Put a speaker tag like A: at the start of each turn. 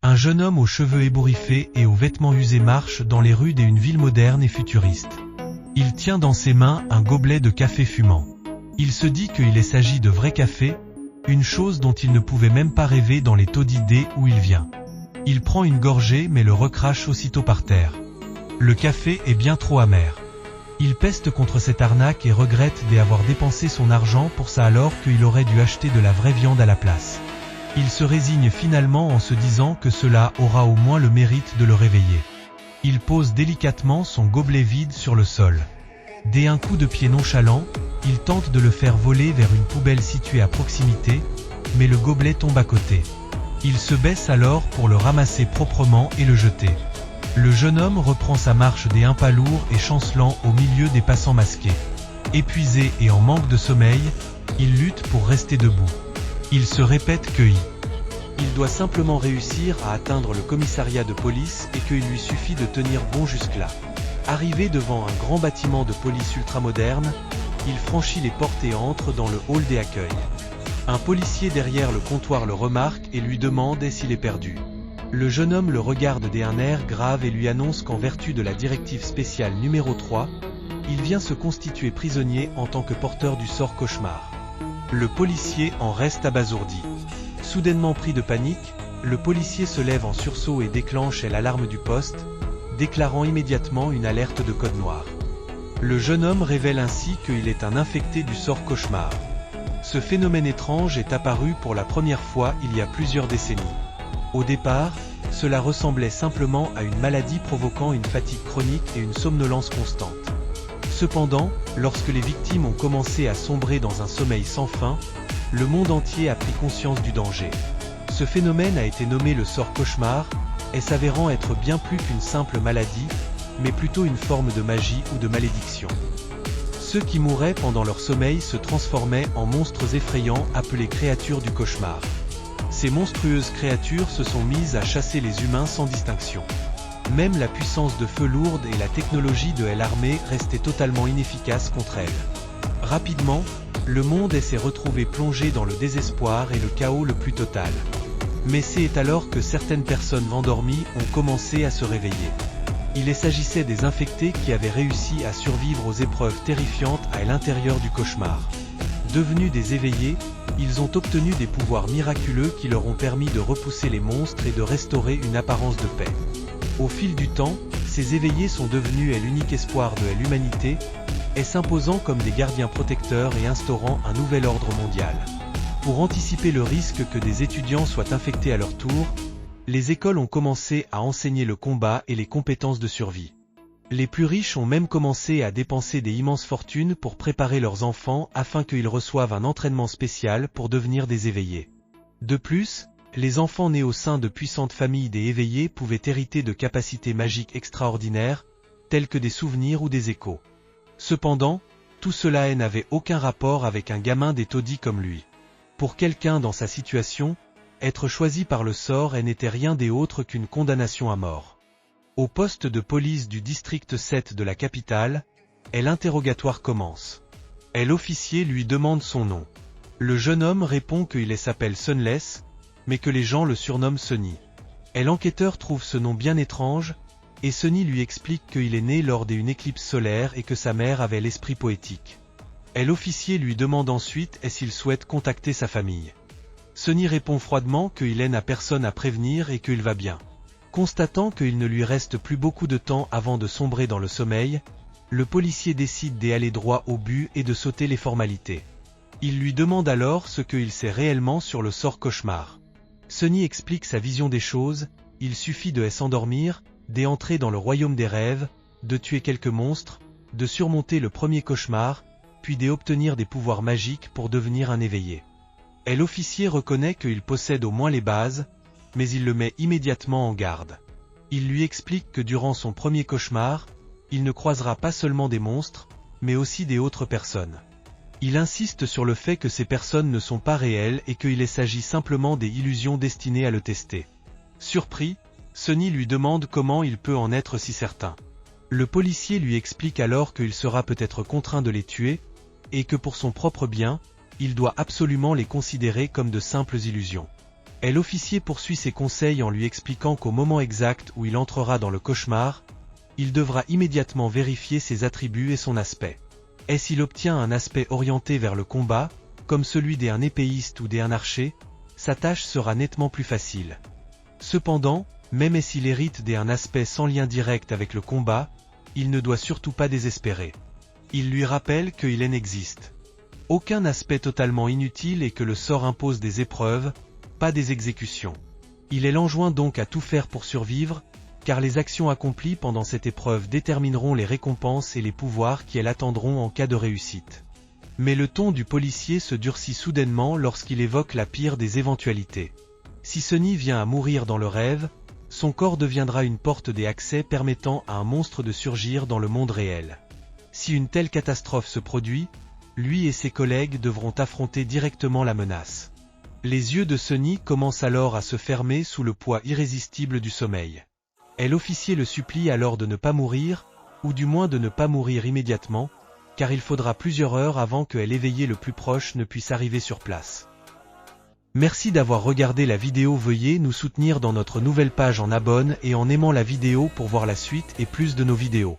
A: Un jeune homme aux cheveux ébouriffés et aux vêtements usés marche dans les rues d'une ville moderne et futuriste. Il tient dans ses mains un gobelet de café fumant. Il se dit qu'il s'agit de vrai café, une chose dont il ne pouvait même pas rêver dans les taudis d'où il vient. Il prend une gorgée mais le recrache aussitôt par terre. Le café est bien trop amer. Il peste contre cette arnaque et regrette d'avoir dépensé son argent pour ça alors qu'il aurait dû acheter de la vraie viande à la place. Il se résigne finalement en se disant que cela aura au moins le mérite de le réveiller. Il pose délicatement son gobelet vide sur le sol. Dès un coup de pied nonchalant, il tente de le faire voler vers une poubelle située à proximité, mais le gobelet tombe à côté. Il se baisse alors pour le ramasser proprement et le jeter. Le jeune homme reprend sa marche des pas lourds et chancelant au milieu des passants masqués. Épuisé et en manque de sommeil, il lutte pour rester debout. Il se répète il doit simplement réussir à atteindre le commissariat de police et qu'il lui suffit de tenir bon jusque-là. Arrivé devant un grand bâtiment de police ultramoderne, il franchit les portes et entre dans le hall des accueils. Un policier derrière le comptoir le remarque et lui demande s'il est perdu. Le jeune homme le regarde d'un air grave et lui annonce qu'en vertu de la directive spéciale numéro 3, il vient se constituer prisonnier en tant que porteur du sort cauchemar. Le policier en reste abasourdi. Soudainement pris de panique, le policier se lève en sursaut et déclenche l'alarme du poste, déclarant immédiatement une alerte de code noir. Le jeune homme révèle ainsi qu'il est un infecté du sort cauchemar. Ce phénomène étrange est apparu pour la première fois il y a plusieurs décennies. Au départ, cela ressemblait simplement à une maladie provoquant une fatigue chronique et une somnolence constante. Cependant, lorsque les victimes ont commencé à sombrer dans un sommeil sans fin, le monde entier a pris conscience du danger. Ce phénomène a été nommé le sort cauchemar, et s'avérant être bien plus qu'une simple maladie, mais plutôt une forme de magie ou de malédiction. Ceux qui mouraient pendant leur sommeil se transformaient en monstres effrayants appelés créatures du cauchemar. Ces monstrueuses créatures se sont mises à chasser les humains sans distinction. Même la puissance de feu lourde et la technologie de l'armée restaient totalement inefficaces contre elles. Rapidement, le monde s'est retrouvé plongé dans le désespoir et le chaos le plus total. Mais c'est alors que certaines personnes endormies ont commencé à se réveiller. Il s'agissait des infectés qui avaient réussi à survivre aux épreuves terrifiantes à l'intérieur du cauchemar. Devenus des éveillés, ils ont obtenu des pouvoirs miraculeux qui leur ont permis de repousser les monstres et de restaurer une apparence de paix. Au fil du temps, ces éveillés sont devenus l'unique espoir de l'humanité, s'imposant comme des gardiens protecteurs et instaurant un nouvel ordre mondial. Pour anticiper le risque que des étudiants soient infectés à leur tour, les écoles ont commencé à enseigner le combat et les compétences de survie. Les plus riches ont même commencé à dépenser des immenses fortunes pour préparer leurs enfants afin qu'ils reçoivent un entraînement spécial pour devenir des éveillés. De plus, les enfants nés au sein de puissantes familles des éveillés pouvaient hériter de capacités magiques extraordinaires, telles que des souvenirs ou des échos. Cependant, tout cela n'avait aucun rapport avec un gamin des taudis comme lui. Pour quelqu'un dans sa situation, être choisi par le sort n'était rien d'autre qu'une condamnation à mort. Au poste de police du district 7 de la capitale, l'interrogatoire commence. L'officier lui demande son nom. Le jeune homme répond qu'il s'appelle Sunless, mais que les gens le surnomment Sonny. L'enquêteur trouve ce nom bien étrange, et Sonny lui explique qu'il est né lors d'une éclipse solaire et que sa mère avait l'esprit poétique. L'officier lui demande ensuite s'il souhaite contacter sa famille. Sonny répond froidement qu'il n'a personne à prévenir et qu'il va bien. Constatant qu'il ne lui reste plus beaucoup de temps avant de sombrer dans le sommeil, le policier décide d'aller droit au but et de sauter les formalités. Il lui demande alors ce qu'il sait réellement sur le sort cauchemar. Sonny explique sa vision des choses, il suffit de s'endormir, d'entrer dans le royaume des rêves, de tuer quelques monstres, de surmonter le premier cauchemar, puis d'obtenir des pouvoirs magiques pour devenir un éveillé. L'officier reconnaît qu'il possède au moins les bases, mais il le met immédiatement en garde. Il lui explique que durant son premier cauchemar, il ne croisera pas seulement des monstres, mais aussi des autres personnes. Il insiste sur le fait que ces personnes ne sont pas réelles et qu'il s'agit simplement des illusions destinées à le tester. Surpris, Sonny lui demande comment il peut en être si certain. Le policier lui explique alors qu'il sera peut-être contraint de les tuer, et que pour son propre bien, il doit absolument les considérer comme de simples illusions. L'officier poursuit ses conseils en lui expliquant qu'au moment exact où il entrera dans le cauchemar, il devra immédiatement vérifier ses attributs et son aspect. S'il obtient un aspect orienté vers le combat, comme celui d'un épéiste ou d'un archer, sa tâche sera nettement plus facile. Cependant, même s'il hérite d'un aspect sans lien direct avec le combat, il ne doit surtout pas désespérer. Il lui rappelle qu'il en existe aucun aspect totalement inutile et que le sort impose des épreuves, pas des exécutions. Il l'enjoint donc à tout faire pour survivre, car les actions accomplies pendant cette épreuve détermineront les récompenses et les pouvoirs qui l'attendront en cas de réussite. Mais le ton du policier se durcit soudainement lorsqu'il évoque la pire des éventualités. Si Sonny vient à mourir dans le rêve, son corps deviendra une porte d'accès permettant à un monstre de surgir dans le monde réel. Si une telle catastrophe se produit, lui et ses collègues devront affronter directement la menace. Les yeux de Sonny commencent alors à se fermer sous le poids irrésistible du sommeil. L'officier le supplie alors de ne pas mourir, ou du moins de ne pas mourir immédiatement, car il faudra plusieurs heures avant que l'éveillé le plus proche ne puisse arriver sur place. Merci d'avoir regardé la vidéo. Veuillez nous soutenir dans notre nouvelle page en abonne et en aimant la vidéo pour voir la suite et plus de nos vidéos.